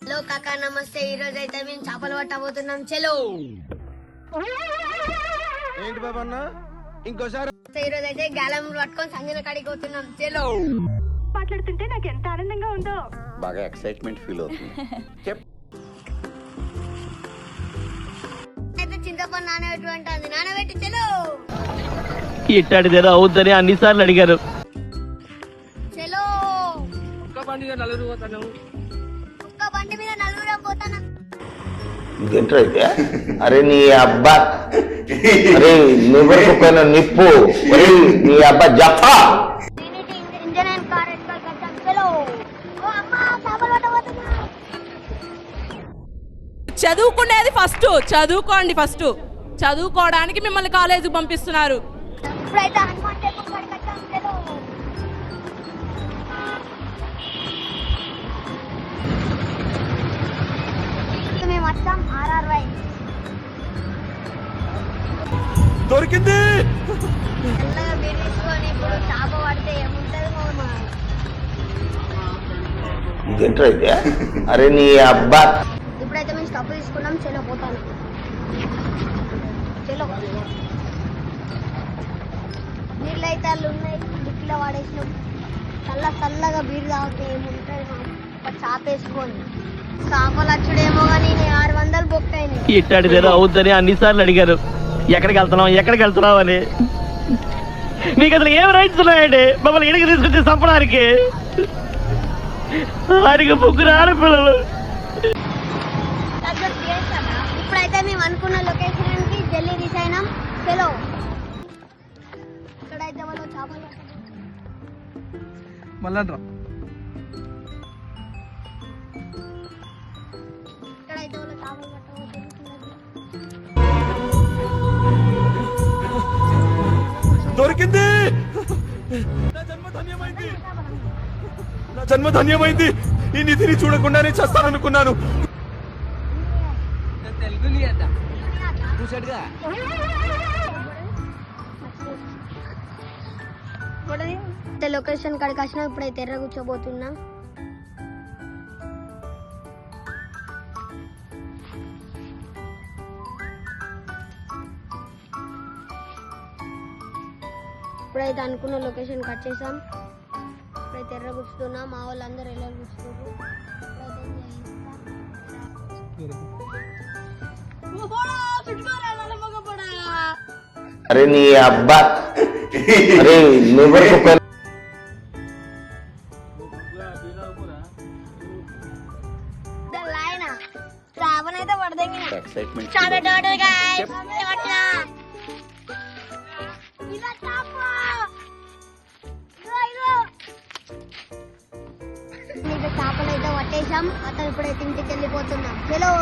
Hello కాకా నమస్తే. ఈ రోజు అయితే మేము చేపలు పట్టబోతున్నాం. చలో. ఏంటి బాబా అన్న ఇంకోసారి? ఈ రోజు అయితే గాలం పట్టుకొని సంజన కాడికి పోతున్నాం. చలో. మాట్లాడుతుంటే నాకు ఎంత ఆనందంగా ఉందో. బాగా ఎక్సైట్మెంట్ ఫీల్ అవుతుంది. అయితే చింతపండు నానబెట్టు నానబెట్టి. చలో. ఇట్టాడిదేదో అవుద్దని అన్నిసార్లు అడిగారు. చలో. ఒక్క బండి మీద నలుగురు పోతాను. ఇంకేంటో అయితే అరే నీ అబ్బా అరే నువ్వు కుక్కన నిప్పు అరే నీ అబ్బా జఫా ఇంజన్ అండ్ కార్ ఎక్కాలి. చలో. ఓ అమ్మా చేపలు పట్టబోతున్నా. చదువుకునేది ఫస్ట్. చదువుకోండి ఫస్ట్. చదువుకోవడానికి మిమ్మల్ని కాలేజీకి పంపిస్తున్నారు. ఇప్పుడైతే హనుమాన్ టెంపుల్ కాడికి వచ్చాం. చలో. మేము వచ్చాం RRY. దొరికింది. మెల్లగా బీర్ తీసుకొని ఇప్పుడు చేప పడితే ఏముంటది మామ. ఇంకేంటో అయితే అరే నీ అబ్బా ఇప్పుడైతే మేము స్టప్ తీసుకున్నాం. చలో పోతాను. చలో. నీళ్ళు అయితే వాళ్ళు ఉన్నాయి. డిక్కిలో వాడేసినాం. చల్లగా బీర్ తాగితే ఏముంటుంది మామ. ఒక చేప వేసుకొని చేపలు వచ్చుడేమో కానీ 600 బొక్క అయినాయి. ఇట్టాడిదేదో అవుద్దని అన్నిసార్లు అడిగారు. ఎక్కడికి వెళ్తున్నావు అని. మీకు అసలు ఏం రైట్స్ ఉన్నాయండి మమ్మల్ని ఇడికి తీసుకొచ్చి చంపడానికి? వారికి ముగ్గురు ఆడపిల్లలు. ఇప్పుడైతే మేము అనుకున్న లొకేషన్ కి జల్లి రీచ్ అయినాం. చలో. ఇక్కడైతే వాళ్ళు చేపలు మళ్ళా ఇక్కడైతే వాళ్ళు చేపలు పట్టబోతున్నారు. దొరికింది. నా జన్మ ధన్యమైంది. ఈ నిధిని చూడకుండానే చేస్తాననుకున్నాను. లొకేషన్ కాడికి వచ్చినా. ఇప్పుడైతే ఎర్ర కూర్చోబోతున్నా. ఇప్పుడైతే అనుకున్న లొకేషన్ కట్ చేసాం. ఇప్పుడైతే ఎర్ర కూర్చుతున్నా. మా వాళ్ళందరూ ఎర్ర కూర్చున్నారు. అరే నీ అబ్బా అరే నువ్వు కుక్కన చేపనైతే పడదంగి ఎక్సైట్మెంట్ చాలా డోడుగా చేపలు అయితే పట్టేసాం. అతను ఇప్పుడైతే ఇంటికి వెళ్ళిపోతున్నాం. చలో.